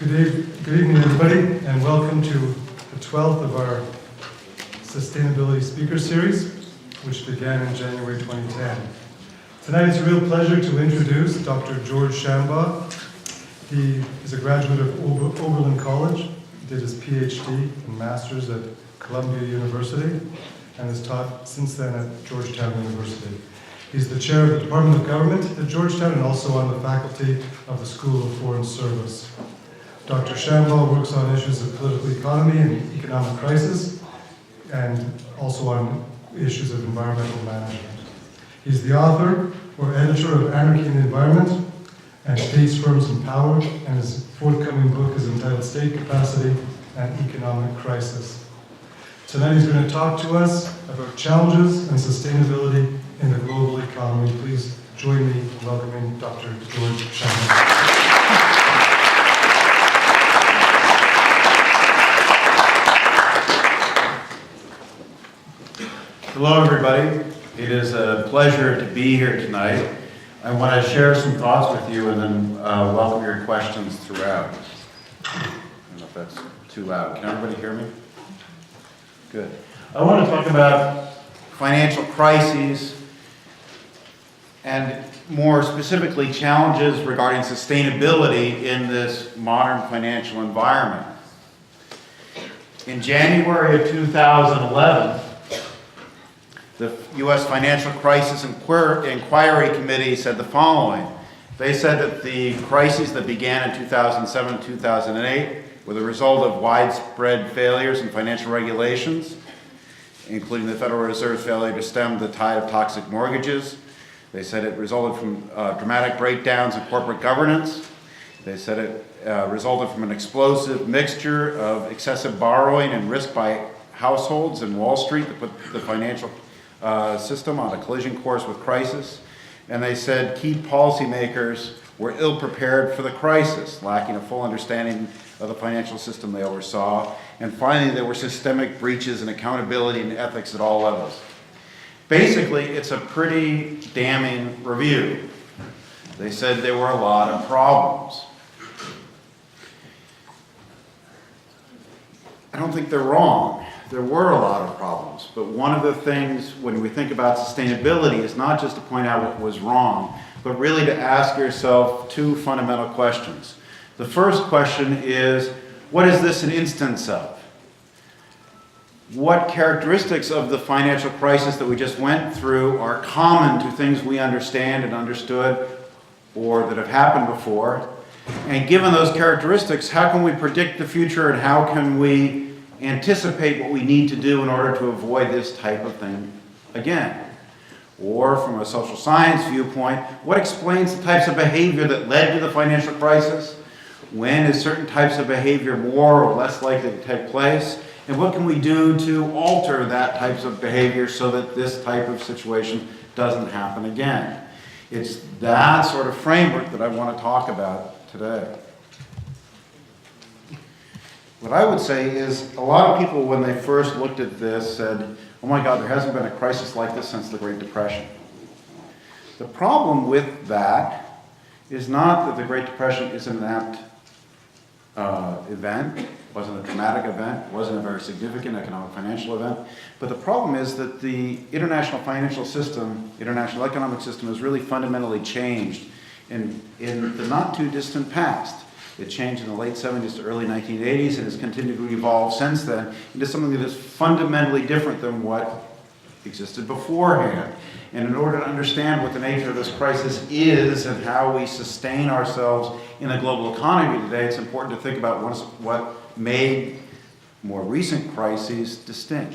Good evening, everybody, and welcome to the 12th of our Sustainability Speaker Series, which began in January 2010. Tonight it's a real pleasure to introduce Dr. George Shambaugh. He is a graduate of Oberlin College. He did his PhD and Master's at Columbia University and has taught since then at Georgetown University. He's the chair of the Department of Government at Georgetown and also on the faculty of the School of Foreign Service. Dr. Shambaugh works on issues of political economy and economic crisis, and also on issues of environmental management. He's the author or editor of Anarchy in the Environment and States, Firms, and Power, and his forthcoming book is entitled State Capacity and Economic Crisis. Tonight he's going to talk to us about challenges and sustainability in the global economy. Please join me in welcoming Dr. George Shambaugh. Hello, everybody. It is a pleasure to be here tonight. I want to share some thoughts with you and then welcome your questions throughout. I don't know if that's too loud. Can everybody hear me? Good. I want to talk about financial crises and more specifically challenges regarding sustainability in this modern financial environment. In January of 2011, the U.S. Financial Crisis Inquiry Committee said the following. They said that the crises that began in 2007 and 2008 were the result of widespread failures in financial regulations, including the Federal Reserve's failure to stem the tide of toxic mortgages. They said it resulted from dramatic breakdowns in corporate governance. They said it resulted from an explosive mixture of excessive borrowing and risk by households and Wall Street that put the financial system on a collision course with crisis. And they said key policymakers were ill-prepared for the crisis, lacking a full understanding of the financial system they oversaw. And finally, there were systemic breaches in accountability and ethics at all levels. Basically, it's a pretty damning review. They said there were a lot of problems. I don't think they're wrong. There were a lot of problems, but one of the things when we think about sustainability is not just to point out what was wrong, but really to ask yourself two fundamental questions. The first question is, what is this an instance of? What characteristics of the financial crisis that we just went through are common to things we understand and understood or that have happened before? And given those characteristics, how can we predict the future and how can we anticipate what we need to do in order to avoid this type of thing again? Or from a social science viewpoint, what explains the types of behavior that led to the financial crisis? When is certain types of behavior more or less likely to take place? And what can we do to alter that types of behavior so that this type of situation doesn't happen again? It's that sort of framework that I want to talk about today. What I would say is a lot of people, when they first looked at this, said, oh my God, there hasn't been a crisis like this since the Great Depression. The problem with that is not that the Great Depression is an inept event, it wasn't a dramatic event, it wasn't a very significant economic financial event, but the problem is that the international financial system, international economic system has really fundamentally changed in the not too distant past. It changed in the late 70s to early 1980s and has continued to evolve since then into something that is fundamentally different than what existed beforehand. And in order to understand what the nature of this crisis is and how we sustain ourselves in the global economy today, it's important to think about what made more recent crises distinct.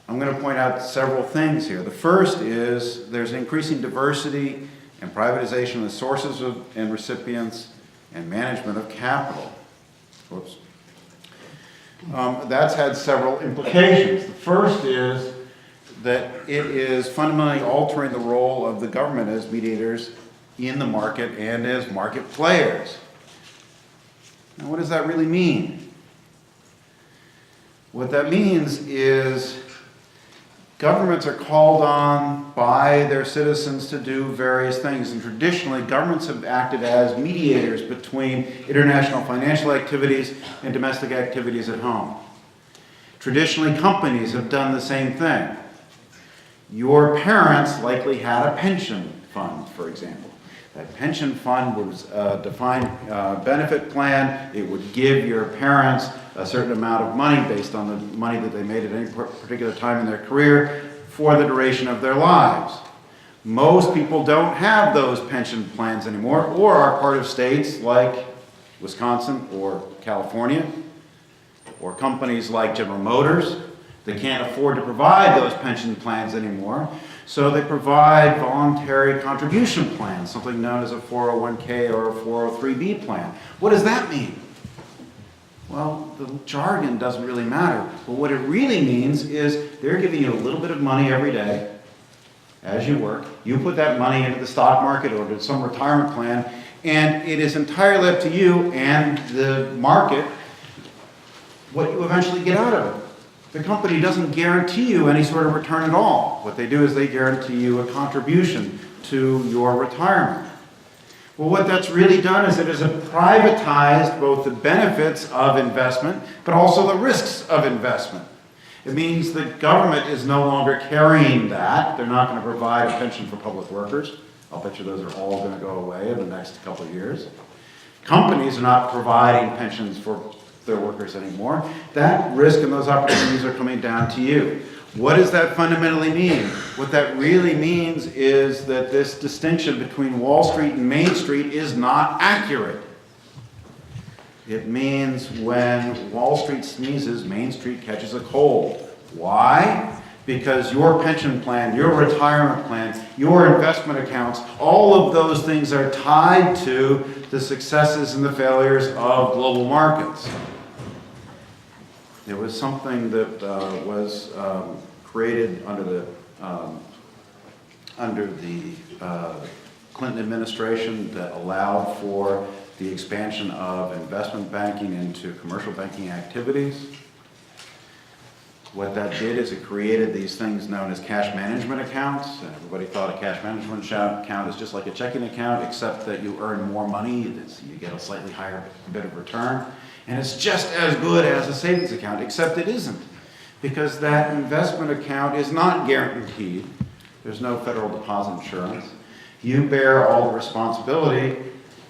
I'm going to point out several things here. The first is there's increasing diversity and privatization of the sources and recipients and management of capital. Whoops. That's had several implications. The first is that it is fundamentally altering the role of the government as mediators in the market and as market players. Now, what does that really mean? What that means is governments are called on by their citizens to do various things, and traditionally governments have acted as mediators between international financial activities and domestic activities at home. Traditionally, companies have done the same thing. Your parents likely had a pension fund, for example. That pension fund was a defined benefit plan. It would give your parents a certain amount of money based on the money that they made at any particular time in their career for the duration of their lives. Most people don't have those pension plans anymore, or are part of states like Wisconsin or California, or companies like General Motors. They can't afford to provide those pension plans anymore, so they provide voluntary contribution plans, something known as a 401k or a 403b plan. What does that mean? Well, the jargon doesn't really matter, but what it really means is they're giving you a little bit of money every day as you work. You put that money into the stock market or to some retirement plan, and it is entirely up to you and the market what you eventually get out of it. The company doesn't guarantee you any sort of return at all. What they do is they guarantee you a contribution to your retirement. Well, what that's really done is it has privatized both the benefits of investment, but also the risks of investment. It means the government is no longer carrying that. They're not going to provide a pension for public workers. I'll bet you those are all going to go away in the next couple of years. Companies are not providing pensions for their workers anymore. That risk and those opportunities are coming down to you. What does that fundamentally mean? What that really means is that this distinction between Wall Street and Main Street is not accurate. It means when Wall Street sneezes, Main Street catches a cold. Why? Because your pension plan, your retirement plan, your investment accounts, all of those things are tied to the successes and the failures of global markets. There was something that was created under the Clinton administration that allowed for the expansion of investment banking into commercial banking activities. What that did is it created these things known as cash management accounts. And everybody thought a cash management account is just like a checking account, except that you earn more money, you get a slightly higher bit of return. And it's just as good as a savings account, except it isn't. Because that investment account is not guaranteed. There's no federal deposit insurance. You bear all the responsibility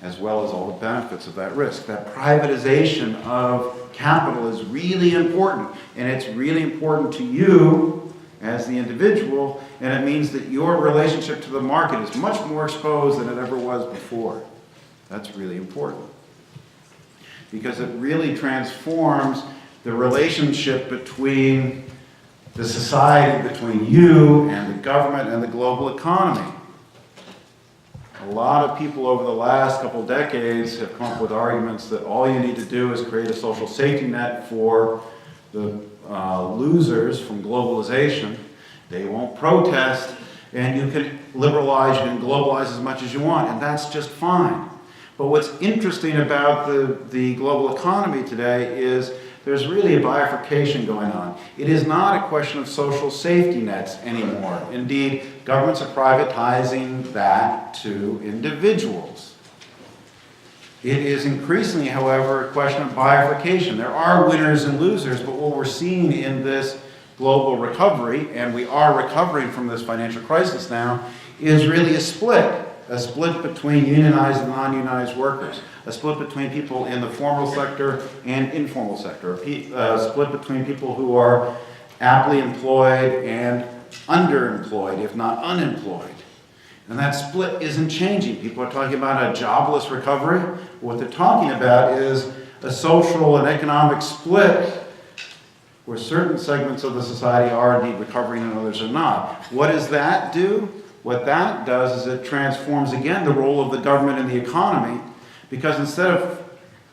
as well as all the benefits of that risk. That privatization of capital is really important, and it's really important to you as the individual, and it means that your relationship to the market is much more exposed than it ever was before. That's really important, because it really transforms the relationship between the society, between you and the government and the global economy. A lot of people over the last couple decades have come up with arguments that all you need to do is create a social safety net for the losers from globalization. They won't protest, and you can liberalize, you can globalize as much as you want, and that's just fine. But what's interesting about the global economy today is there's really a bifurcation going on. It is not a question of social safety nets anymore. Indeed, governments are privatizing that to individuals. It is increasingly, however, a question of bifurcation. There are winners and losers, but what we're seeing in this global recovery, and we are recovering from this financial crisis now, is really a split between unionized and non-unionized workers, a split between people in the formal sector and informal sector, a split between people who are aptly employed and underemployed, if not unemployed. And that split isn't changing. People are talking about a jobless recovery. What they're talking about is a social and economic split where certain segments of the society are indeed recovering and others are not. What does that do? What that does is it transforms, again, the role of the government in the economy, because instead of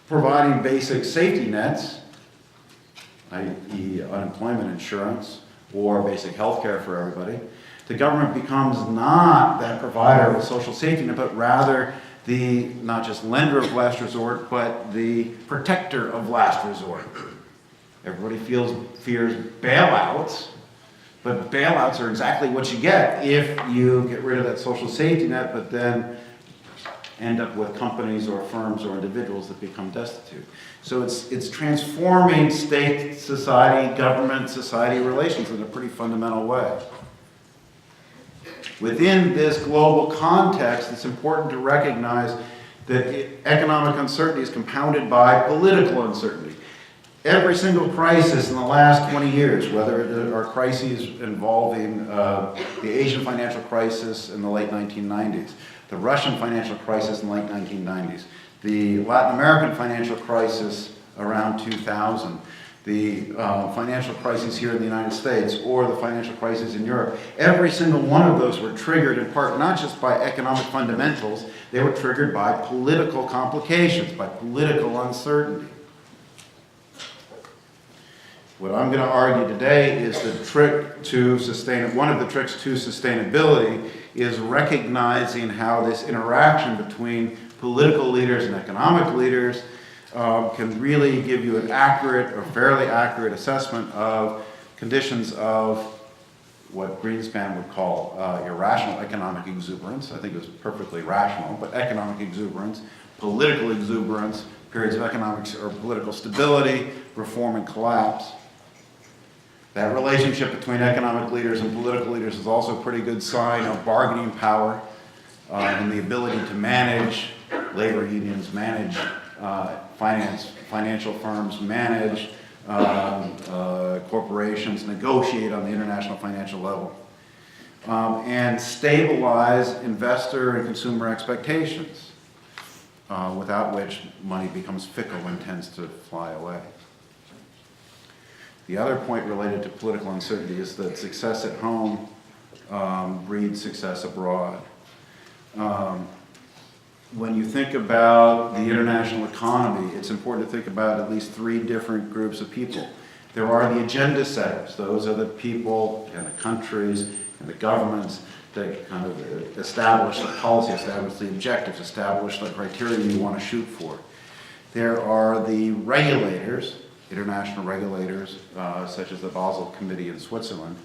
providing basic safety nets, i.e. unemployment insurance or basic health care for everybody, the government becomes not that provider of a social safety net, but rather the not just lender of last resort, but the protector of last resort. Everybody fears bailouts, But bailouts are exactly what you get if you get rid of that social safety net, but then end up with companies or firms or individuals that become destitute. So it's transforming state, society, government, society relations in a pretty fundamental way. Within this global context, it's important to recognize that economic uncertainty is compounded by political uncertainty. Every single crisis in the last 20 years, whether there are crises involving the Asian financial crisis in the late 1990s, the Russian financial crisis in the late 1990s, the Latin American financial crisis around 2000, the financial crisis here in the United States, or the financial crisis in Europe. Every single one of those were triggered in part not just by economic fundamentals, they were triggered by political complications, by political uncertainty. What I'm going to argue today is the trick to one of the tricks to sustainability is recognizing how this interaction between political leaders and economic leaders can really give you an accurate or fairly accurate assessment of conditions of what Greenspan would call irrational economic exuberance. I think it was perfectly rational, but economic exuberance, political exuberance, periods of economic or political stability, reform and collapse. That relationship between economic leaders and political leaders is also a pretty good sign of bargaining power and the ability to manage labor unions, manage financial firms, manage corporations, negotiate on the international financial level, and stabilize investor and consumer expectations, without which money becomes fickle and tends to fly away. The other point related to political uncertainty is that success at home breeds success abroad. When you think about the international economy, it's important to think about at least three different groups of people. There are the agenda setters. Those are the people and the countries and the governments that kind of establish the policy, establish the objectives, establish the criteria you want to shoot for. There are the regulators, international regulators, such as the Basel Committee in Switzerland.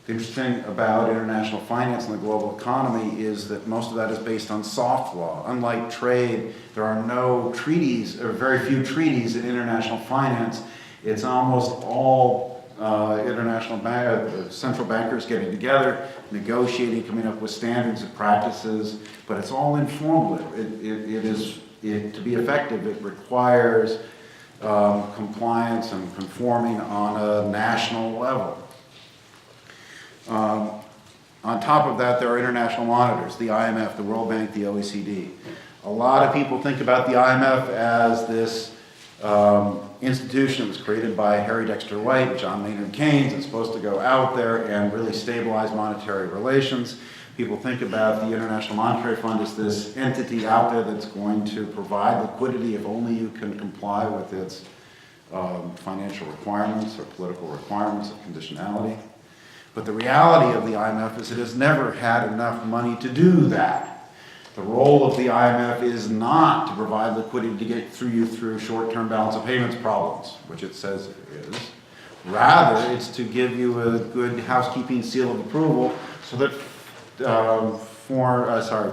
The interesting thing about international finance and the global economy is that most of that is based on soft law. Unlike trade, there are no treaties, or very few treaties in international finance. It's almost all central bankers getting together, negotiating, coming up with standards and practices, but it's all informal. To be effective, it requires compliance and conforming on a national level. On top of that, there are international monitors, the IMF, the World Bank, the OECD. A lot of people think about the IMF as this institution that was created by Harry Dexter White and John Maynard Keynes. It's supposed to go out there and really stabilize monetary relations. People think about the International Monetary Fund as this entity out there that's going to provide liquidity if only you can comply with its financial requirements or political requirements of conditionality. But the reality of the IMF is it has never had enough money to do that. The role of the IMF is not to provide liquidity to get through short-term balance of payments problems, which it says it is. Rather, it's to give you a good housekeeping seal of approval so that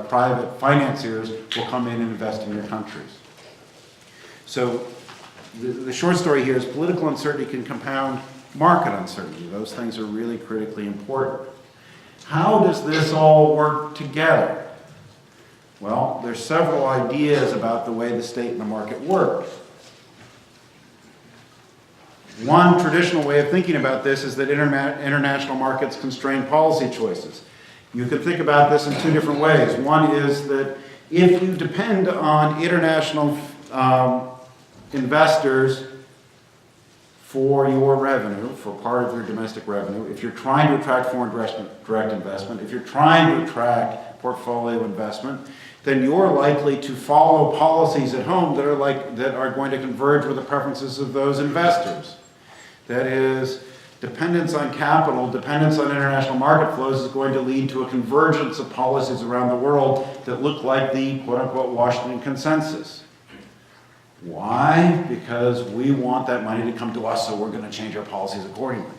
private financiers will come in and invest in your countries. So the short story here is political uncertainty can compound market uncertainty. Those things are really critically important. How does this all work together? Well, there's several ideas about the way the state and the market work. One traditional way of thinking about this is that international markets constrain policy choices. You could think about this in two different ways. One is that if you depend on international investors for your revenue, for part of your domestic revenue, if you're trying to attract foreign direct investment, if you're trying to attract portfolio investment, then you're likely to follow policies at home that are going to converge with the preferences of those investors. That is, dependence on capital, dependence on international market flows is going to lead to a convergence of policies around the world that look like the quote-unquote Washington consensus. Why? Because we want that money to come to us, so we're going to change our policies accordingly.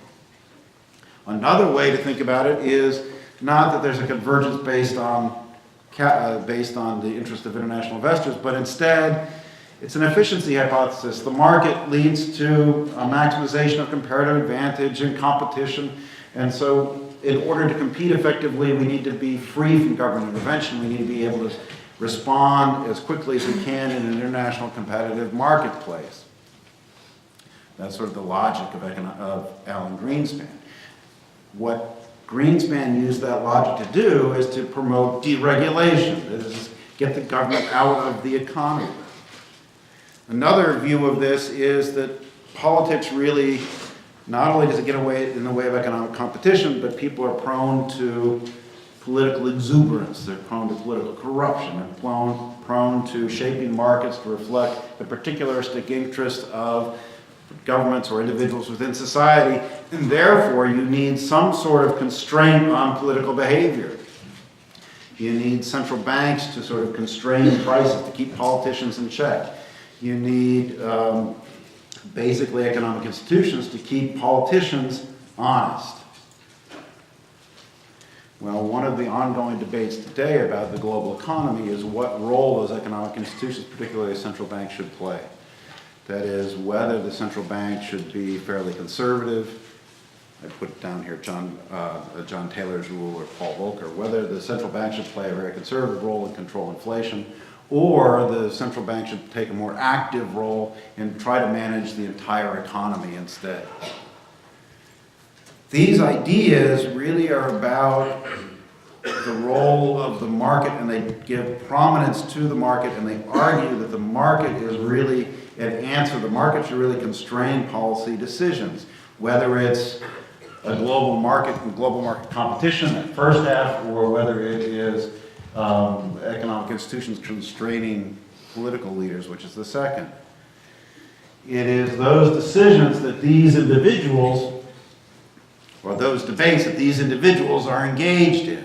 Another way to think about it is not that there's a convergence based on the interest of international investors, but instead it's an efficiency hypothesis. The market leads to a maximization of comparative advantage and competition, and so in order to compete effectively, we need to be free from government intervention. We need to be able to respond as quickly as we can in an international competitive marketplace. That's sort of the logic of Alan Greenspan. What Greenspan used that logic to do is to promote deregulation, that is, get the government out of the economy. Another view of this is that politics really, not only does it get away in the way of economic competition, but people are prone to political exuberance. They're prone to political corruption. They're prone to shaping markets to reflect the particularistic interest of governments or individuals within society, and therefore you need some sort of constraint on political behavior. You need central banks to sort of constrain prices to keep politicians in check. You need basically economic institutions to keep politicians honest. Well, one of the ongoing debates today about the global economy is what role those economic institutions, particularly a central bank, should play. That is, whether the central bank should be fairly conservative. I put it down here, John Taylor's rule or Paul Volcker, whether the central bank should play a very conservative role in control inflation, or the central bank should take a more active role and try to manage the entire economy instead. These ideas really are about the role of the market, and they give prominence to the market, and they argue that the market is really an answer. The market should really constrain policy decisions, whether it's a global market and global market competition, that first half, or whether it is economic institutions constraining political leaders, which is the second. It is those decisions that these individuals, or those debates that these individuals are engaged in.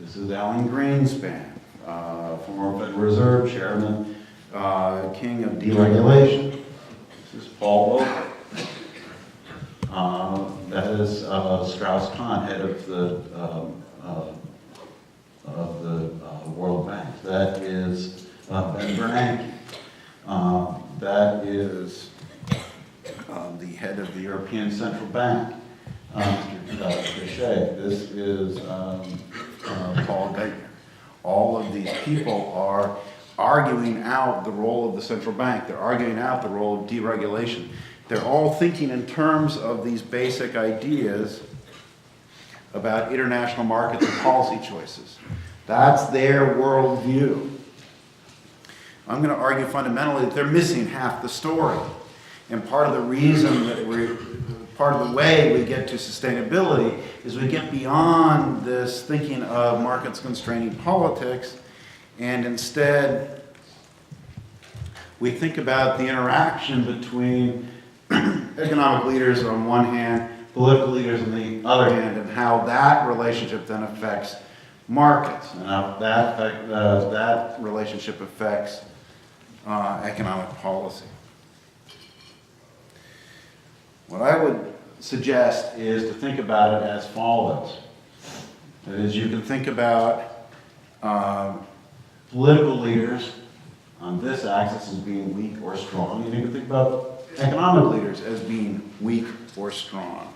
This is Alan Greenspan, former Federal Reserve Chairman, king of deregulation. This is Paul Volcker. That is Strauss-Kahn, head of the World Bank. That is Ben Bernanke. That is the head of the European Central Bank, Mr. Trichet. This is Paul Geithner. All of these people are arguing out the role of the central bank. They're arguing out the role of deregulation. They're all thinking in terms of these basic ideas about international markets and policy choices. That's their worldview. I'm going to argue fundamentally that they're missing half the story. And part of the reason that part of the way we get to sustainability is we get beyond this thinking of markets constraining politics, and instead we think about the interaction between economic leaders on one hand, political leaders on the other hand, and how that relationship then affects markets, and how that relationship affects economic policy. What I would suggest is to think about it as follows. That is, you can think about political leaders on this axis as being weak or strong, and you can think about economic leaders as being weak or strong.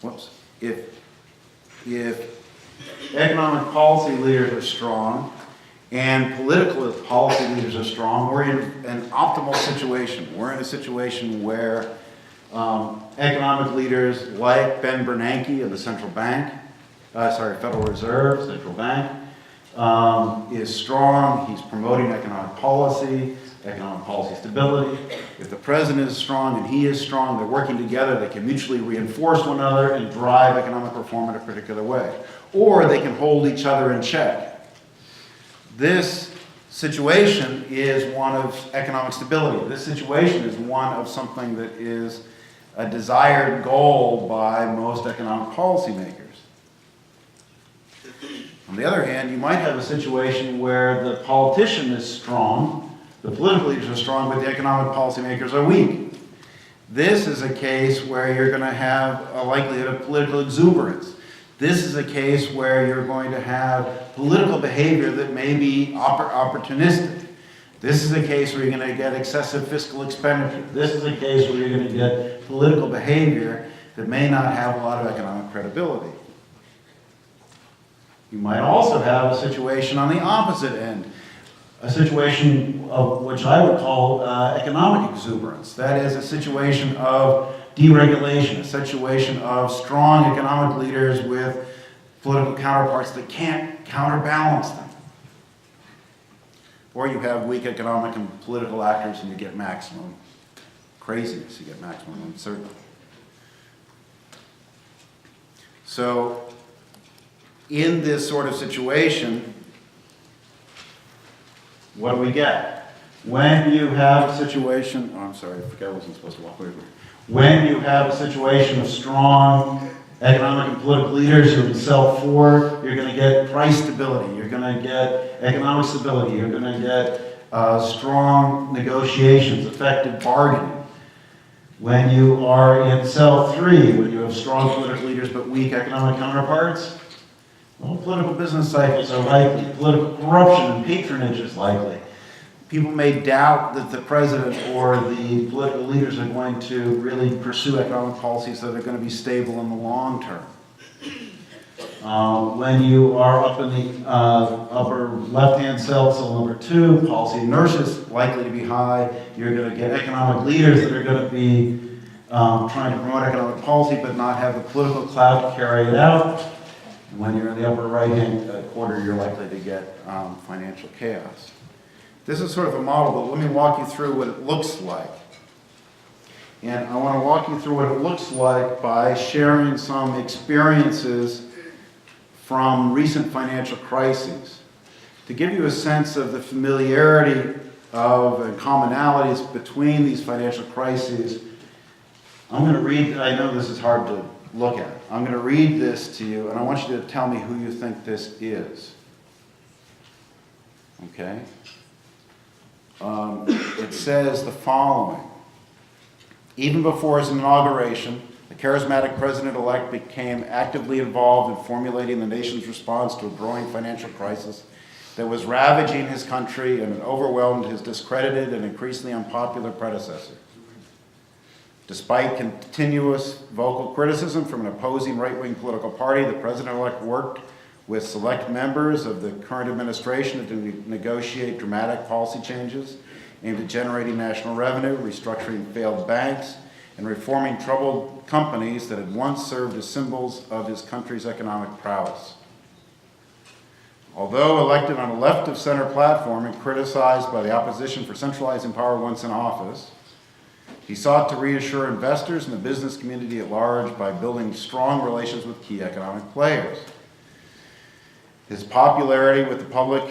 Whoops. If economic policy leaders are strong and political policy leaders are strong, we're in an optimal situation. We're in a situation where economic leaders like Ben Bernanke of the Federal Reserve, Central Bank, is strong. He's promoting economic policy stability. If the president is strong and he is strong, they're working together, they can mutually reinforce one another and drive economic reform in a particular way. Or they can hold each other in check. This situation is one of economic stability. This situation is one of something that is a desired goal by most economic policymakers. On the other hand, you might have a situation where the politician is strong, the political leaders are strong, but the economic policymakers are weak. This is a case where you're going to have a likelihood of political exuberance. This is a case where you're going to have political behavior that may be opportunistic. This is a case where you're going to get excessive fiscal expenditure. This is a case where you're going to get political behavior that may not have a lot of economic credibility. You might also have a situation on the opposite end, a situation of which I would call economic exuberance. That is a situation of deregulation, a situation of strong economic leaders with political counterparts that can't counterbalance them. Or you have weak economic and political actors and you get maximum craziness, you get maximum uncertainty. So, in this sort of situation, what do we get? When you have a situation, oh, I'm sorry, I forgot I wasn't supposed to walk over. When you have a situation of strong economic and political leaders who can sell for, you're going to get price stability, you're going to get economic stability, you're going to get strong negotiations, effective bargaining. When you are in cell 3, when you have strong political leaders but weak economic counterparts, well, political business cycles are likely, political corruption and patronage is likely. People may doubt that the president or the political leaders are going to really pursue economic policies that are going to be stable in the long term. When you are up in the upper left-hand cell number 2, policy inertia is likely to be high. You're going to get economic leaders that are going to be trying to promote economic policy but not have the political clout to carry it out. When you're in the upper right-hand quarter, you're likely to get financial chaos. This is sort of a model, but let me walk you through what it looks like. And I want to walk you through what it looks like by sharing some experiences from recent financial crises. To give you a sense of the familiarity of and commonalities between these financial crises, I'm going to read, I know this is hard to look at. I'm going to read this to you, and I want you to tell me who you think this is. Okay? It says the following. Even before his inauguration, the charismatic president-elect became actively involved in formulating the nation's response to a growing financial crisis that was ravaging his country and had overwhelmed his discredited and increasingly unpopular predecessor. Despite continuous vocal criticism from an opposing right-wing political party, the president-elect worked with select members of the current administration to negotiate dramatic policy changes aimed at generating national revenue, restructuring failed banks, and reforming troubled companies that had once served as symbols of his country's economic prowess. Although elected on a left-of-center platform and criticized by the opposition for centralizing power once in office, he sought to reassure investors and the business community at large by building strong relations with key economic players. His popularity with the public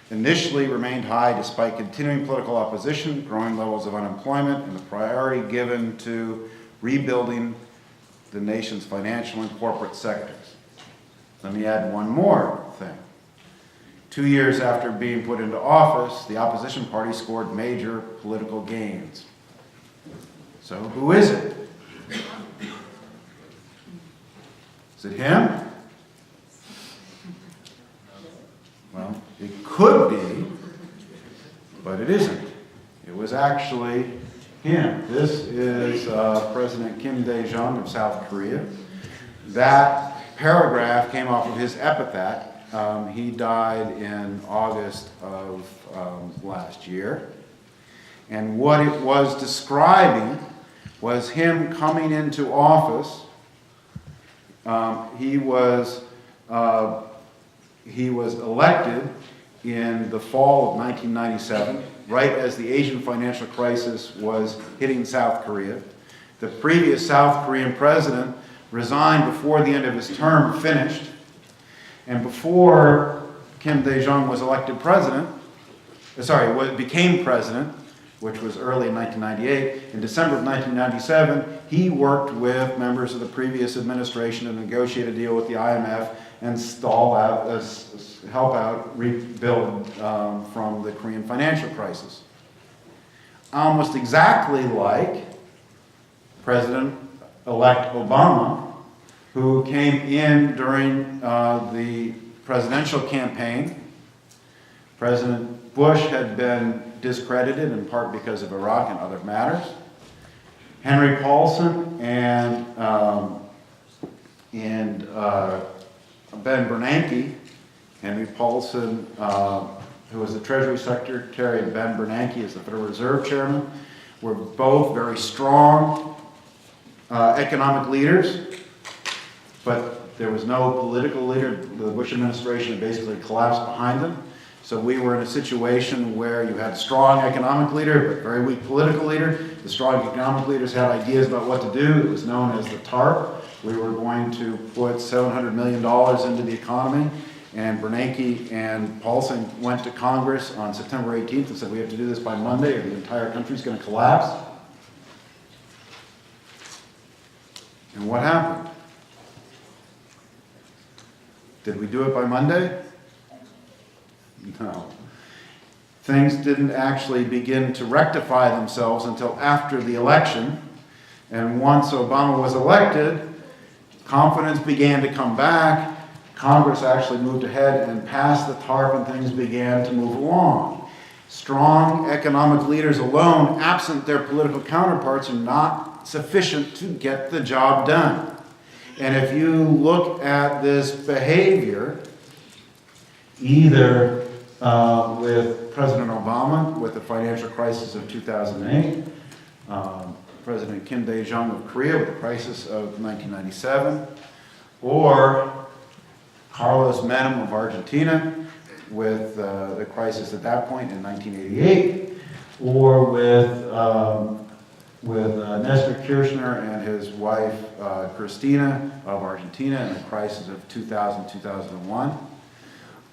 initially remained high despite continuing political opposition, growing levels of unemployment, and the priority given to rebuilding the nation's financial and corporate sectors. Let me add one more thing. 2 years after being put into office, the opposition party scored major political gains. So who is it? Is it him? Well, it could be, but it isn't. It was actually him. This is President Kim Dae-jung of South Korea. That paragraph came off of his epitaph. He died in August of last year. And what it was describing was him coming into office. He was elected in the fall of 1997, right as the Asian financial crisis was hitting South Korea. The previous South Korean president resigned before the end of his term finished. And before Kim Dae-jung was elected president, became president, which was early in 1998, in December of 1997, he worked with members of the previous administration to negotiate a deal with the IMF and help out rebuild from the Korean financial crisis. Almost exactly like President-elect Obama, who came in during the presidential campaign. President Bush had been discredited in part because of Iraq and other matters. Henry Paulson and Ben Bernanke. Henry Paulson, who was the Treasury Secretary, and Ben Bernanke is the Federal Reserve Chairman, were both very strong economic leaders, but there was no political leader. The Bush administration basically collapsed behind them. So we were in a situation where you had a strong economic leader, but very weak political leader. The strong economic leaders had ideas about what to do. It was known as the TARP. We were going to put $700 million into the economy. And Bernanke and Paulson went to Congress on September 18th and said, we have to do this by Monday or the entire country's going to collapse. And what happened? Did we do it by Monday? No. Things didn't actually begin to rectify themselves until after the election. And once Obama was elected, confidence began to come back. Congress actually moved ahead and passed the TARP, and things began to move along. Strong economic leaders alone, absent their political counterparts, are not sufficient to get the job done. And if you look at this behavior, either with President Obama, with the financial crisis of 2008, President Kim Dae-jung of Korea with the crisis of 1997, or Carlos Menem of Argentina with the crisis at that point in 1988, or with Nestor Kirchner and his wife Cristina of Argentina in the crisis of 2000-2001.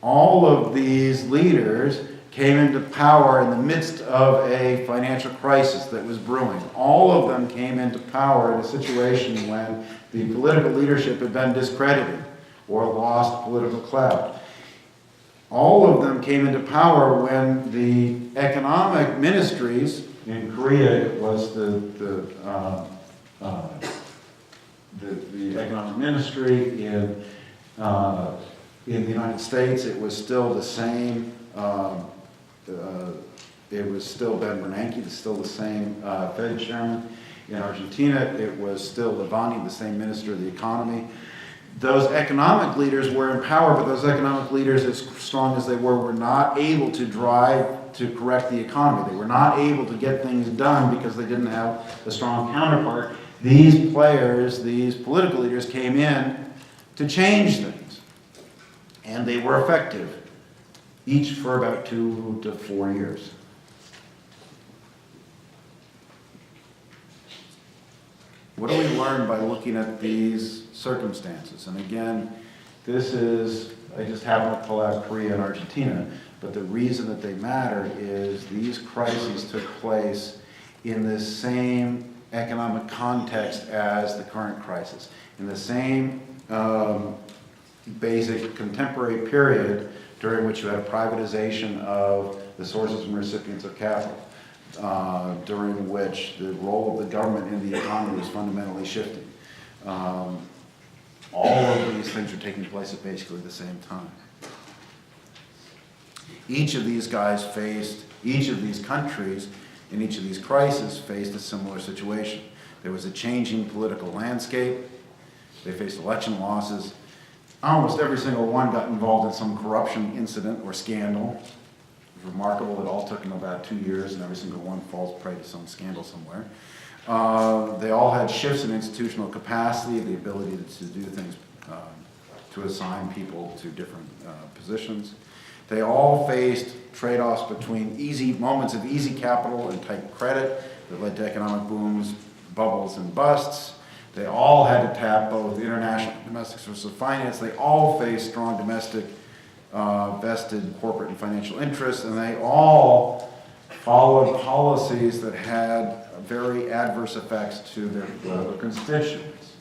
All of these leaders came into power in the midst of a financial crisis that was brewing. All of them came into power in a situation when the political leadership had been discredited or lost political clout. All of them came into power when the economic ministries, in Korea it was the economic ministry, in the United States it was still the same, it was still Ben Bernanke, still the same Fed chairman. In Argentina it was still Levani, the same minister of the economy. Those economic leaders were in power, but those economic leaders, as strong as they were not able to drive to correct the economy. They were not able to get things done because they didn't have a strong counterpart. These players, these political leaders came in to change things. And they were effective, each for about 2 to 4 years. What do we learn by looking at these circumstances? And again, I just happen to pull out Korea and Argentina, but the reason that they matter is these crises took place in this same economic context as the current crisis, in the same basic contemporary period during which you had a privatization of the sources and recipients of capital. During which the role of the government in the economy was fundamentally shifting. All of these things are taking place at basically the same time. Each of these countries in each of these crises faced a similar situation. There was a changing political landscape. They faced election losses. Almost every single one got involved in some corruption incident or scandal. Remarkable. It all took them about 2 years, and every single one falls prey to some scandal somewhere. They all had shifts in institutional capacity, the ability to do things, to assign people to different positions. They all faced trade-offs between moments of easy capital and tight credit that led to economic booms, bubbles, and busts. They all had to tap both international and domestic sources of finance. They all faced strong domestic vested corporate and financial interests, and they all followed policies that had very adverse effects to their political constituents.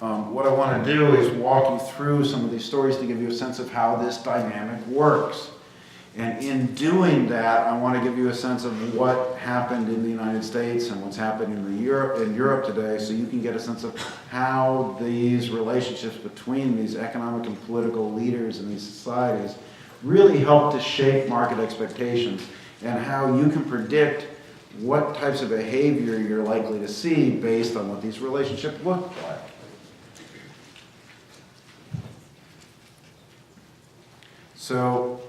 What I want to do is walk you through some of these stories to give you a sense of how this dynamic works. And in doing that, I want to give you a sense of what happened in the United States and what's happening in Europe today, so you can get a sense of how these relationships between these economic and political leaders in these societies really help to shape market expectations and how you can predict what types of behavior you're likely to see based on what these relationships look like. So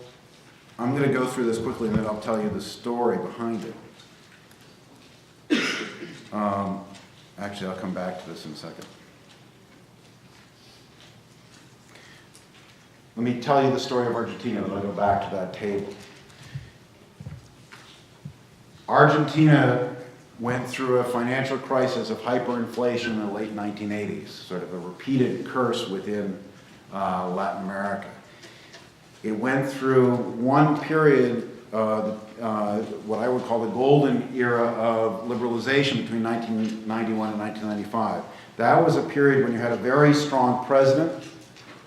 I'm going to go through this quickly and then I'll tell you the story behind it. Actually, I'll come back to this in a second. Let me tell you the story of Argentina, then I'll go back to that table. Argentina went through a financial crisis of hyperinflation in the late 1980s, sort of a repeated curse within Latin America. It went through one period, what I would call the golden era of liberalization between 1991 and 1995. That was a period when you had a very strong president,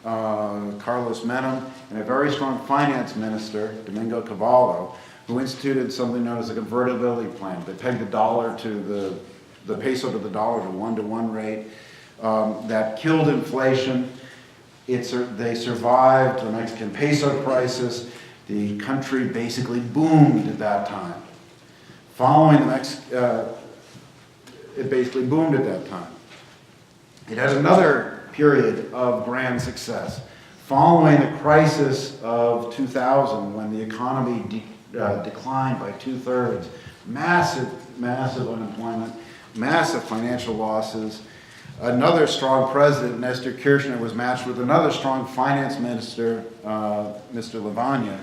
Carlos Menem, and a very strong finance minister, Domingo Cavallo, who instituted something known as a convertibility plan. They pegged the dollar to the peso to the dollar to 1-to-1 rate. That killed inflation. They survived the Mexican peso crisis. The country basically boomed at that time. It basically boomed at that time. It had another period of grand success. Following the crisis of 2000, when the economy declined by 2/3, massive unemployment, massive financial losses, another strong president, Nestor Kirchner, was matched with another strong finance minister, Mr. Lavagna.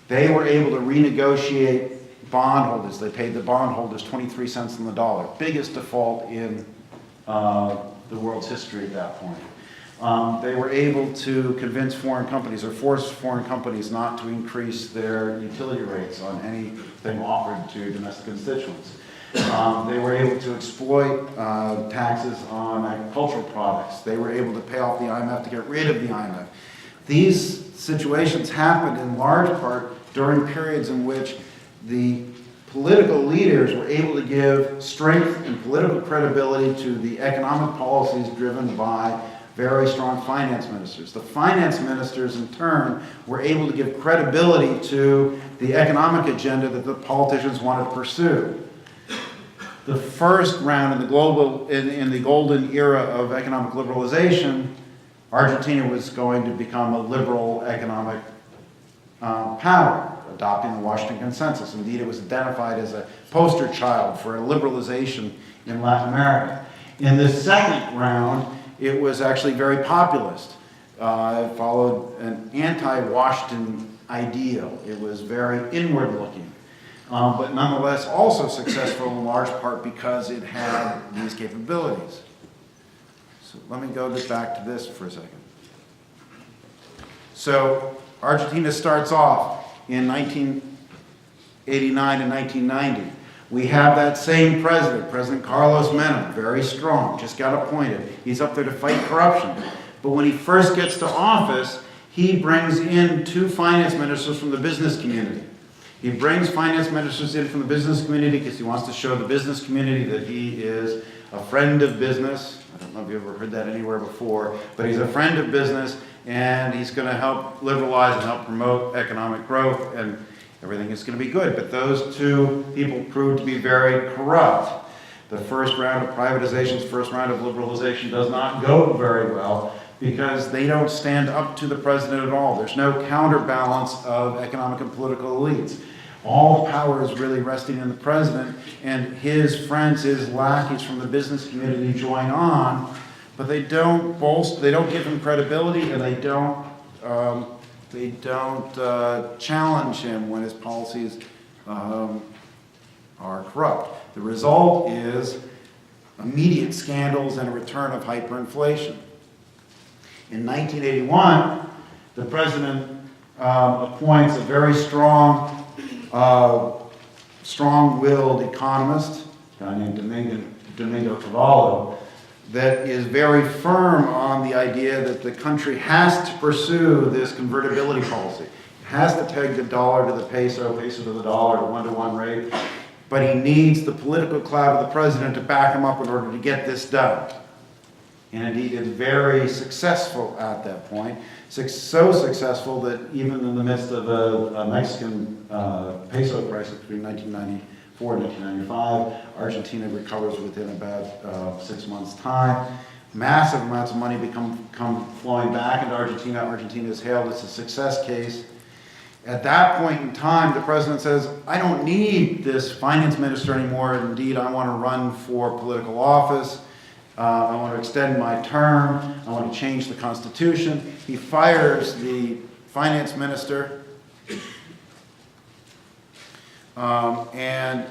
They were able to renegotiate bondholders. They paid the bondholders 23 cents on the dollar. Biggest default in the world's history at that point. They were able to convince foreign companies or force foreign companies not to increase their utility rates on anything offered to domestic constituents. They were able to exploit taxes on agricultural products. They were able to pay off the IMF to get rid of the IMF. These situations happened in large part during periods in which the political leaders were able to give strength and political credibility to the economic policies driven by very strong finance ministers. The finance ministers, in turn, were able to give credibility to the economic agenda that the politicians wanted to pursue. The first round in the golden era of economic liberalization, Argentina was going to become a liberal economic power, adopting the Washington Consensus. Indeed, it was identified as a poster child for a liberalization in Latin America. In the second round, it was actually very populist. It followed an anti-Washington ideal. It was very inward-looking. But nonetheless also successful in large part because it had these capabilities. So let me go back to this for a second. So Argentina starts off in 1989 and 1990. We have that same president, President Carlos Menem, very strong, just got appointed. He's up there to fight corruption. But when he first gets to office, he brings in 2 finance ministers from the business community. He brings finance ministers in from the business community because he wants to show the business community that he is a friend of business. I don't know if you've ever heard that anywhere before, but he's a friend of business, and he's going to help liberalize and help promote economic growth, and everything is going to be good. But those 2 people proved to be very corrupt. The first round of privatizations, first round of liberalization does not go very well because they don't stand up to the president at all. There's no counterbalance of economic and political elites. All power is really resting in the president, and his friends, his lackeys from the business community join on, but they don't give him credibility, and they don't challenge him when his policies are corrupt. The result is immediate scandals and a return of hyperinflation. In 1981, the president appoints a very strong-willed economist, a guy named Domingo Cavallo, that is very firm on the idea that the country has to pursue this convertibility policy. has to peg the dollar to the peso, peso to the dollar, 1-to-1 rate, but he needs the political clout of the president to back him up in order to get this done. And indeed is very successful at that point. So successful that even in the midst of a Mexican peso crisis between 1994 and 1995, Argentina recovers within about 6 months' time. Massive amounts of money come flowing back into Argentina. Argentina is hailed as a success case. At that point in time, the president says, I don't need this finance minister anymore. Indeed, I want to run for political office. I want to extend my term. I want to change the Constitution. He fires the finance minister. And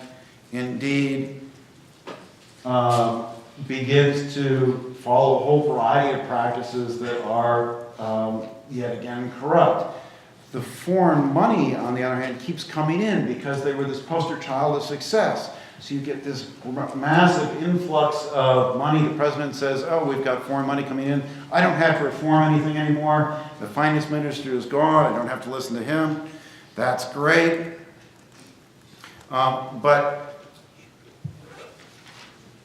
indeed begins to follow a whole variety of practices that are yet again corrupt. The foreign money, on the other hand, keeps coming in because they were this poster child of success. So you get this massive influx of money. The president says, oh, we've got foreign money coming in. I don't have to reform anything anymore. The finance minister is gone. I don't have to listen to him. That's great. But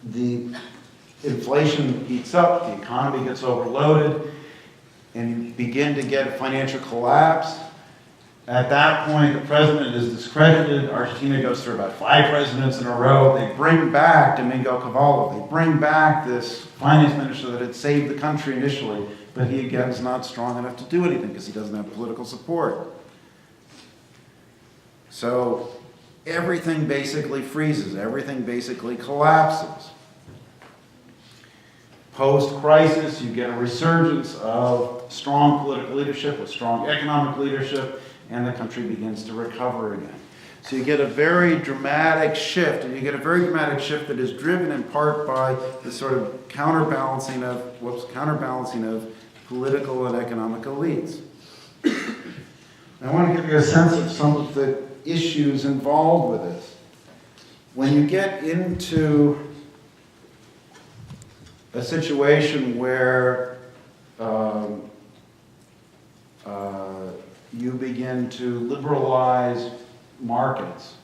the inflation heats up, the economy gets overloaded, and you begin to get a financial collapse. At that point, the president is discredited. Argentina goes through about 5 presidents in a row. They bring back Domingo Cavallo. They bring back this finance minister that had saved the country initially, but he again is not strong enough to do anything because he doesn't have political support. So everything basically freezes. Everything basically collapses. Post-crisis, you get a resurgence of strong political leadership with strong economic leadership, and the country begins to recover again. So you get a very dramatic shift, and you get a very dramatic shift that is driven in part by the sort of counterbalancing of political and economic elites. I want to give you a sense of some of the issues involved with this. When you get into a situation where you begin to liberalize markets,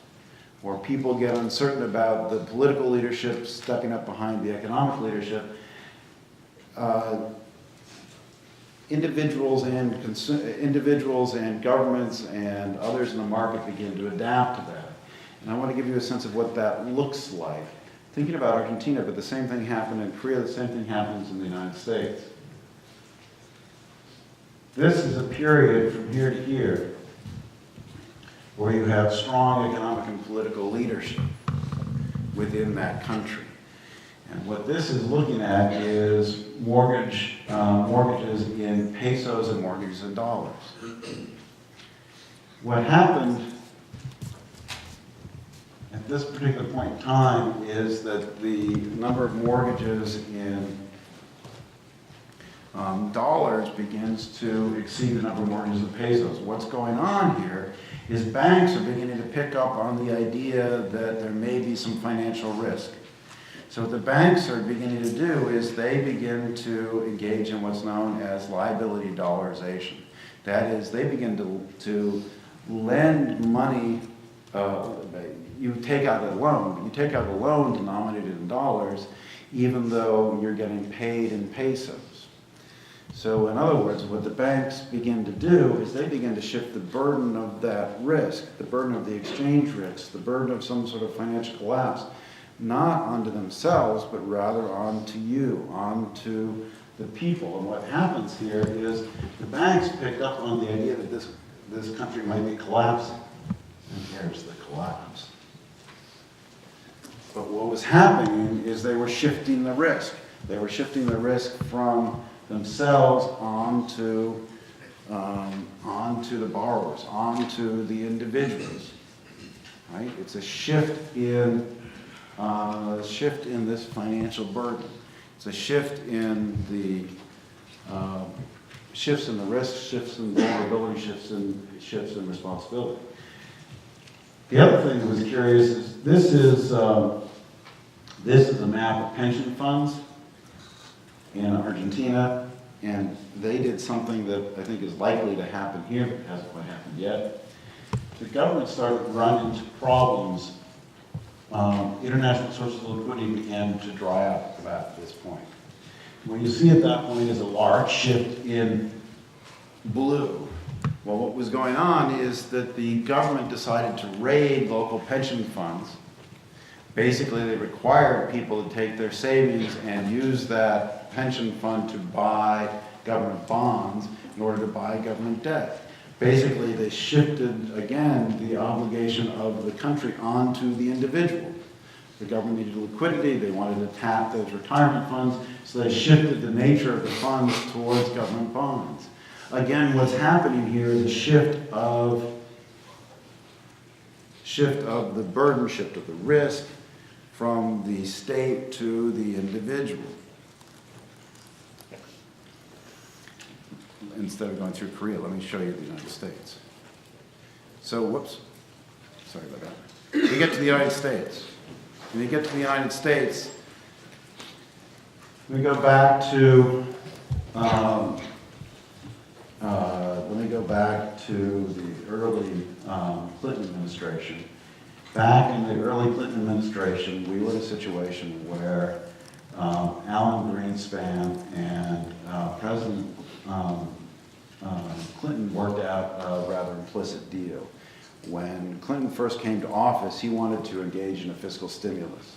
or people get uncertain about the political leadership stepping up behind the economic leadership, individuals and governments and others in the market begin to adapt to that. And I want to give you a sense of what that looks like. Thinking about Argentina, but the same thing happened in Korea, the same thing happens in the United States. This is a period from here to here where you have strong economic and political leadership within that country. And what this is looking at is mortgages in pesos and mortgages in dollars. What happened at this particular point in time is that the number of mortgages in dollars begins to exceed the number of mortgages in pesos. What's going on here is banks are beginning to pick up on the idea that there may be some financial risk. So what the banks are beginning to do is they begin to engage in what's known as liability dollarization. That is, they begin to lend money. You take out a loan denominated in dollars, even though you're getting paid in pesos. So in other words, what the banks begin to do is they begin to shift the burden of that risk, the burden of the exchange risk, the burden of some sort of financial collapse, not onto themselves, but rather onto you, onto the people. And what happens here is the banks picked up on the idea that this country might be collapsing. And here's the collapse. But what was happening is they were shifting the risk. They were shifting the risk from themselves onto the borrowers, onto the individuals. Right? It's a shift in this financial burden. It's a shift in the shifts in the risk, shifts in vulnerability, shifts in responsibility. The other thing that was curious is this is a map of pension funds in Argentina, And they did something that I think is likely to happen here, but hasn't quite happened yet. The government started to run into problems. International sources of liquidity began to dry up about this point. What you see at that point is a large shift in blue. Well, what was going on is that the government decided to raid local pension funds. Basically, they required people to take their savings and use that pension fund to buy government bonds in order to buy government debt. Basically, they shifted, again, the obligation of the country onto the individual. The government needed liquidity, they wanted to tap those retirement funds, so they shifted the nature of the funds towards government bonds. Again, what's happening here is a shift of the burden, shift of the risk from the state to the individual. Instead of going through Korea, let me show you the United States. So, whoops, sorry about that. You get to the United States. When you get to the United States, we go back to the early Clinton administration. Back in the early Clinton administration, we were in a situation where Alan Greenspan and President Clinton worked out a rather implicit deal. When Clinton first came to office, he wanted to engage in a fiscal stimulus.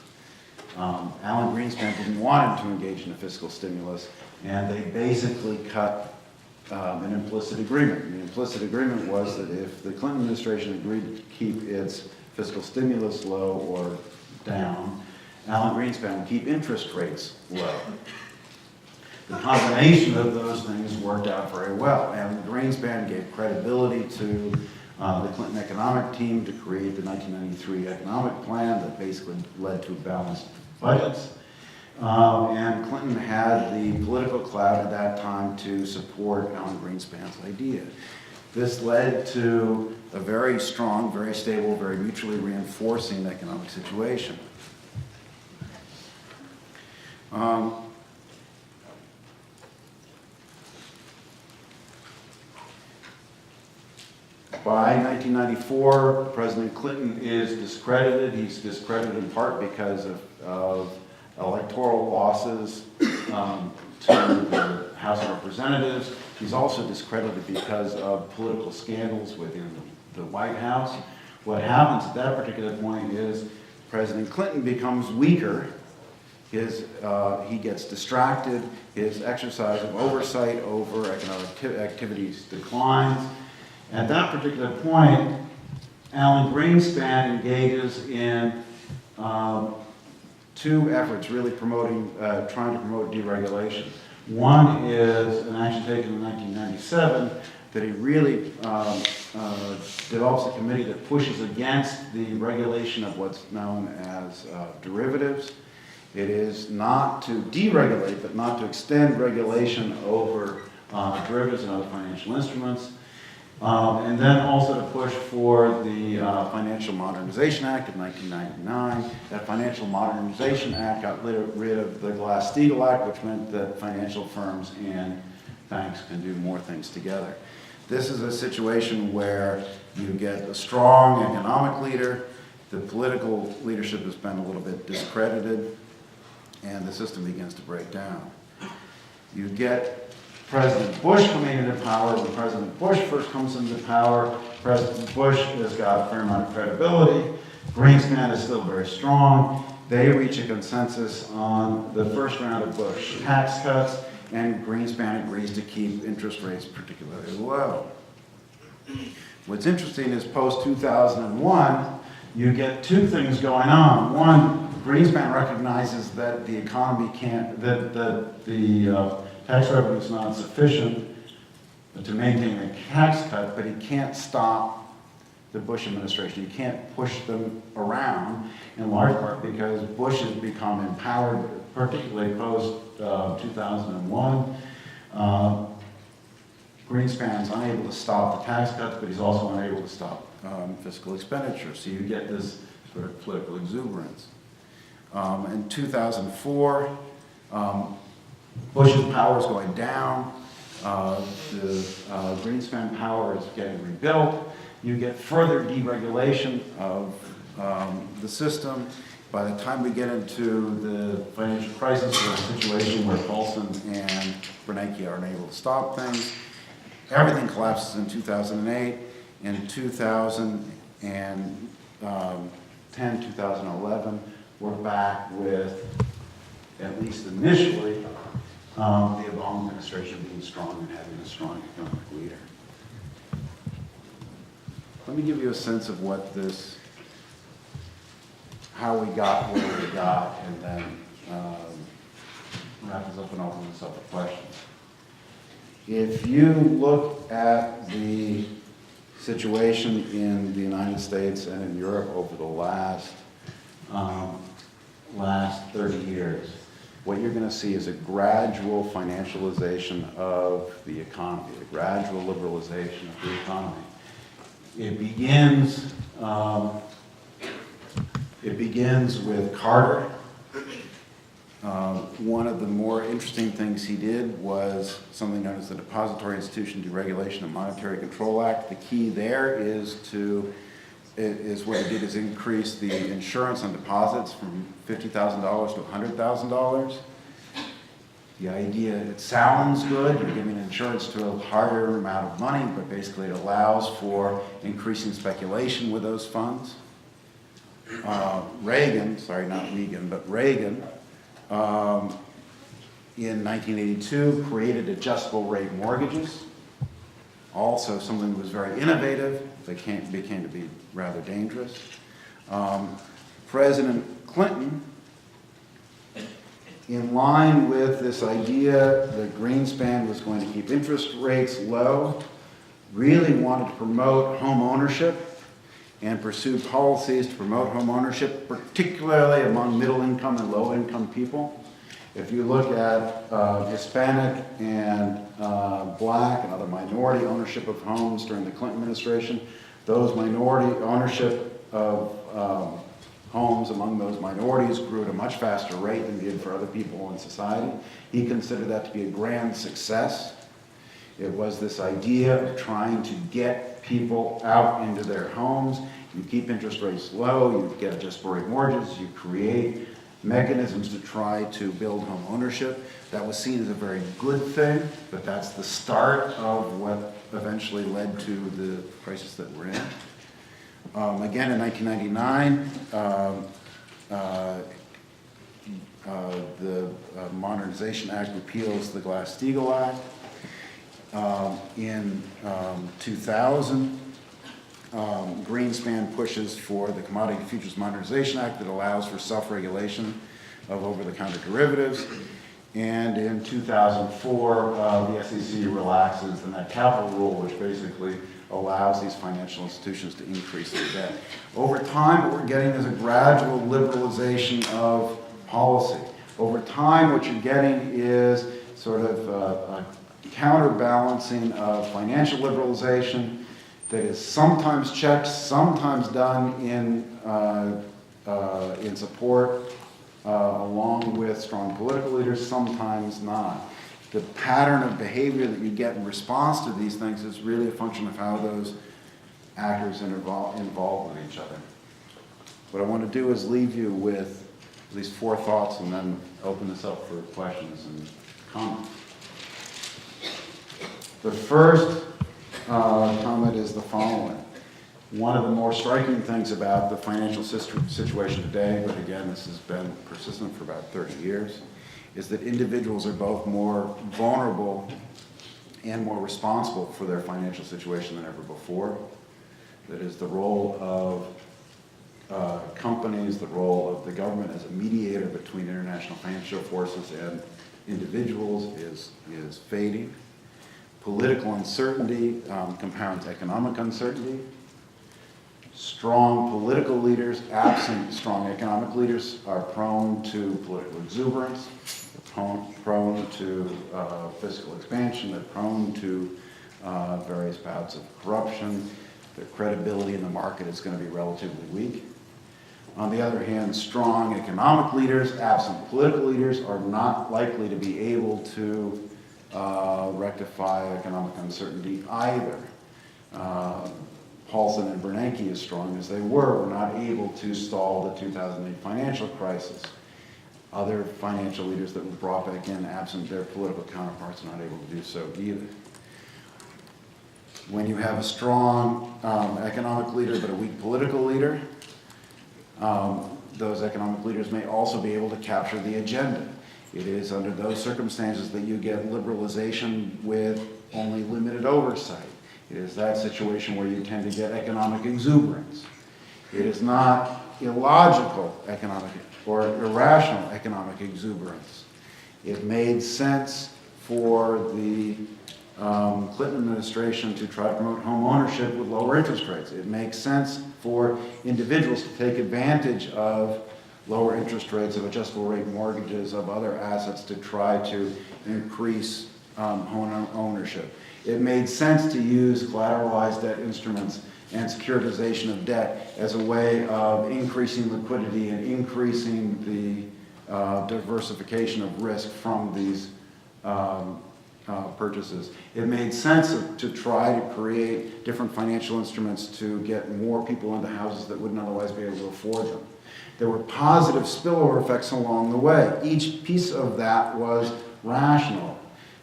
Alan Greenspan didn't want him to engage in a fiscal stimulus, and they basically cut an implicit agreement. And the implicit agreement was that if the Clinton administration agreed to keep its fiscal stimulus low or down, Alan Greenspan would keep interest rates low. The combination of those things worked out very well, and Greenspan gave credibility to the Clinton economic team to create the 1993 economic plan that basically led to balanced budgets. And Clinton had the political clout at that time to support Alan Greenspan's idea. This led to a very strong, very stable, very mutually reinforcing economic situation. By 1994, President Clinton is discredited. He's discredited in part because of electoral losses to the House of Representatives. He's also discredited because of political scandals within the White House. What happens at that particular point is President Clinton becomes weaker. He gets distracted. His exercise of oversight over economic activities declines. At that particular point, Alan Greenspan engages in two efforts really trying to promote deregulation. One is an action taken in 1997 that he really develops a committee that pushes against the regulation of what's known as derivatives. It is not to deregulate, but not to extend regulation over derivatives and other financial instruments. And then also to push for the Financial Modernization Act of 1999. That Financial Modernization Act got rid of the Glass-Steagall Act, which meant that financial firms and banks can do more things together. This is a situation where you get a strong economic leader, the political leadership has been a little bit discredited, and the system begins to break down. You get President Bush coming into power. When President Bush first comes into power, President Bush has got a fair amount of credibility. Greenspan is still very strong. They reach a consensus on the first round of Bush tax cuts, and Greenspan agrees to keep interest rates particularly low. What's interesting is post-2001, you get two things going on. One, Greenspan recognizes that the economy can't, that the tax revenue is not sufficient to maintain a tax cut, but he can't stop the Bush administration. He can't push them around, in large part because Bush has become empowered, particularly post-2001. Greenspan's unable to stop the tax cuts, but he's also unable to stop fiscal expenditure. So you get this sort of political exuberance. In 2004, Bush's power is going down. The Greenspan power is getting rebuilt. You get further deregulation of the system. By the time we get into the financial crisis, we're in a situation where Paulson and Bernanke aren't able to stop things. Everything collapses in 2008. In 2010, 2011, we're back with, at least initially, the Obama administration being strong and having a strong economic leader. Let me give you a sense of what this, how we got where we got, and then wrap this up and open this up to questions. If you look at the situation in the United States and in Europe over the last 30 years, what you're going to see is a gradual financialization of the economy, a gradual liberalization of the economy. It begins with Carter. One of the more interesting things he did was something known as the Depository Institution Deregulation and Monetary Control Act. The key there is what he did is increase the insurance on deposits from $50,000 to $100,000. The idea, it sounds good, you're giving insurance to a harder amount of money, but basically it allows for increasing speculation with those funds. Reagan, in 1982 created adjustable rate mortgages. Also something that was very innovative, but became to be rather dangerous. President Clinton, in line with this idea that Greenspan was going to keep interest rates low, really wanted to promote home ownership and pursued policies to promote home ownership, particularly among middle-income and low-income people. If you look at Hispanic and Black and other minority ownership of homes during the Clinton administration, those minority ownership of homes among those minorities grew at a much faster rate than did for other people in society. He considered that to be a grand success. It was this idea of trying to get people out into their homes. You keep interest rates low, you get adjustable rate mortgages, you create mechanisms to try to build home ownership. That was seen as a very good thing, but that's the start of what eventually led to the crisis that we're in. Again, in 1999, the Modernization Act repeals the Glass-Steagall Act. In 2000, Greenspan pushes for the Commodity Futures Modernization Act that allows for self-regulation of over-the-counter derivatives. And in 2004, the SEC relaxes the net capital rule, which basically allows these financial institutions to increase their debt. Over time, what we're getting is a gradual liberalization of policy. Over time, what you're getting is sort of a counterbalancing of financial liberalization that is sometimes checked, sometimes done in support along with strong political leaders, sometimes not. The pattern of behavior that you get in response to these things is really a function of how those actors are involved with each other. What I want to do is leave you with at least 4 thoughts and then open this up for questions and comments. The first comment is the following. One of the more striking things about the financial situation today, but again, this has been persistent for about 30 years, is that individuals are both more vulnerable and more responsible for their financial situation than ever before. That is the role of companies, the role of the government as a mediator between international financial forces and individuals is fading. Political uncertainty compounds economic uncertainty. Strong political leaders, absent strong economic leaders, are prone to political exuberance, prone to fiscal expansion, they're prone to various bouts of corruption. Their credibility in the market is going to be relatively weak. On the other hand, strong economic leaders, absent political leaders, are not likely to be able to rectify economic uncertainty either. Paulson and Bernanke, as strong as they were not able to stall the 2008 financial crisis. Other financial leaders that were brought back in, absent their political counterparts, are not able to do so either. When you have a strong economic leader but a weak political leader, those economic leaders may also be able to capture the agenda. It is under those circumstances that you get liberalization with only limited oversight. It is that situation where you tend to get economic exuberance. It is not illogical economic or irrational economic exuberance. It made sense for the Clinton administration to try to promote home ownership with lower interest rates. It makes sense for individuals to take advantage of lower interest rates, of adjustable rate mortgages, of other assets to try to increase home ownership. It made sense to use collateralized debt instruments and securitization of debt as a way of increasing liquidity and increasing the diversification of risk from these purchases. It made sense to try to create different financial instruments to get more people into houses that wouldn't otherwise be able to afford them. There were positive spillover effects along the way. Each piece of that was rational.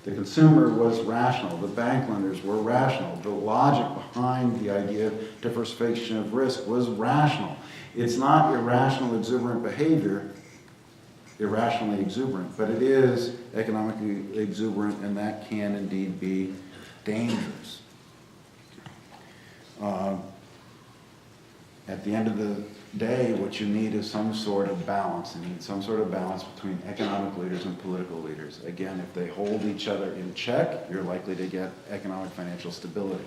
The consumer was rational. The bank lenders were rational. The logic behind the idea of diversification of risk was rational. It's not irrational, exuberant behavior, irrationally exuberant, but it is economically exuberant, and that can indeed be dangerous. At the end of the day, what you need is some sort of balance. You need some sort of balance between economic leaders and political leaders. Again, if they hold each other in check, you're likely to get economic financial stability.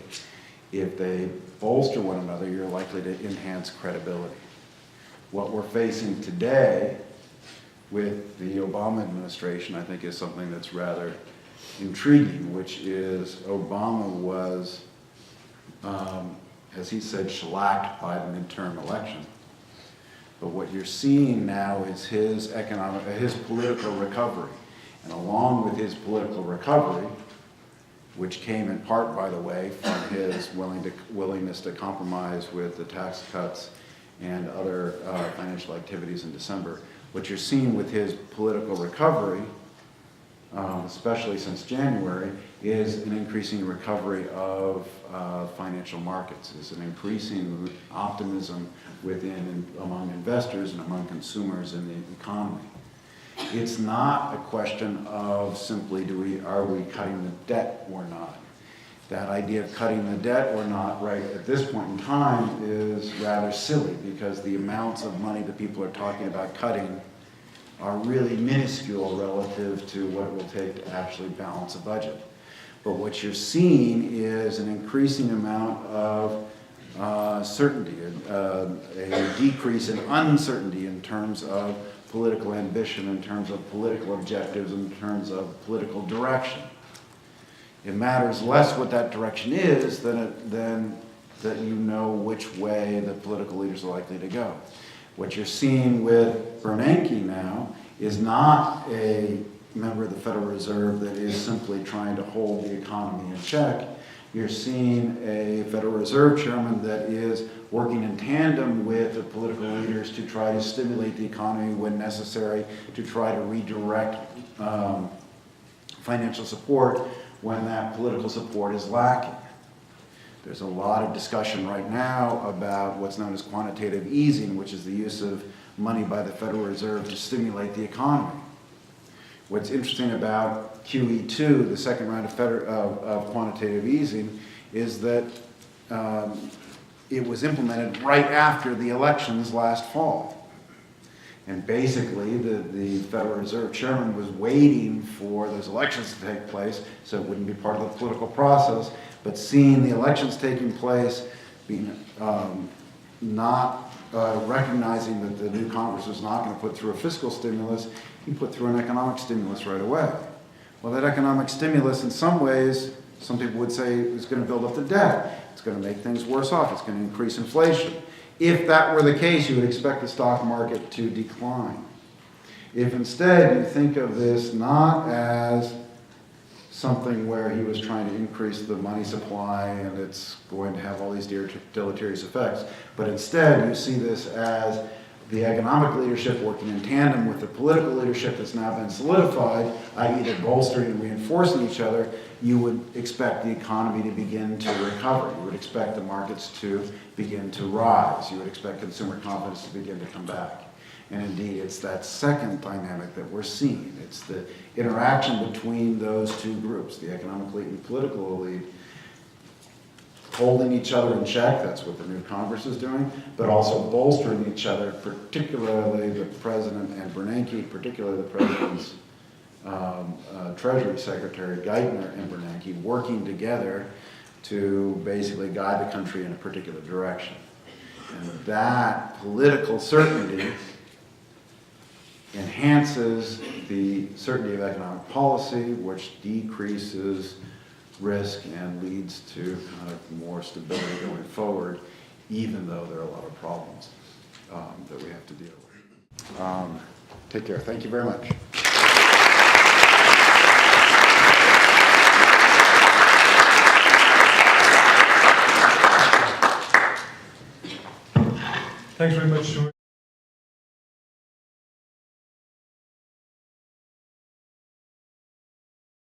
If they bolster one another, you're likely to enhance credibility. What we're facing today with the Obama administration, I think, is something that's rather intriguing, which is Obama was, as he said, shellacked by the midterm election. But what you're seeing now is his political recovery. And along with his political recovery, which came in part, by the way, from his willingness to compromise with the tax cuts and other financial activities in December, what you're seeing with his political recovery, especially since January, is an increasing recovery of financial markets, is an increasing optimism among investors and among consumers in the economy. It's not a question of simply are we cutting the debt or not. That idea of cutting the debt or not right at this point in time is rather silly, because the amounts of money that people are talking about cutting are really minuscule relative to what it will take to actually balance a budget. But what you're seeing is an increasing amount of certainty, a decrease in uncertainty in terms of political ambition, in terms of political objectives, in terms of political direction. It matters less what that direction is than that you know which way the political leaders are likely to go. What you're seeing with Bernanke now is not a member of the Federal Reserve that is simply trying to hold the economy in check. You're seeing a Federal Reserve chairman that is working in tandem with the political leaders to try to stimulate the economy when necessary, to try to redirect financial support when that political support is lacking. There's a lot of discussion right now about what's known as quantitative easing, which is the use of money by the Federal Reserve to stimulate the economy. What's interesting about QE2, the second round of quantitative easing, is that it was implemented right after the elections last fall. And basically, the Federal Reserve chairman was waiting for those elections to take place so it wouldn't be part of the political process, but seeing the elections taking place, not recognizing that the new Congress was not going to put through a fiscal stimulus, he put through an economic stimulus right away. Well, that economic stimulus, in some ways, some people would say is going to build up the debt. It's going to make things worse off. It's going to increase inflation. If that were the case, you would expect the stock market to decline. If instead you think of this not as something where he was trying to increase the money supply and it's going to have all these deleterious effects, but instead you see this as the economic leadership working in tandem with the political leadership that's now been solidified, i.e. they're bolstering and reinforcing each other, you would expect the economy to begin to recover. You would expect the markets to begin to rise. You would expect consumer confidence to begin to come back. And indeed, it's that second dynamic that we're seeing. It's the interaction between those two groups, the economic elite and political elite, holding each other in check. That's what the new Congress is doing, but also bolstering each other, particularly the President and Bernanke, particularly the President's Treasury Secretary Geithner and Bernanke, working together to basically guide the country in a particular direction. And that political certainty enhances the certainty of economic policy, which decreases risk and leads to kind of more stability going forward, even though there are a lot of problems that we have to deal with. Take care. Thank you very much. Thanks very much, George.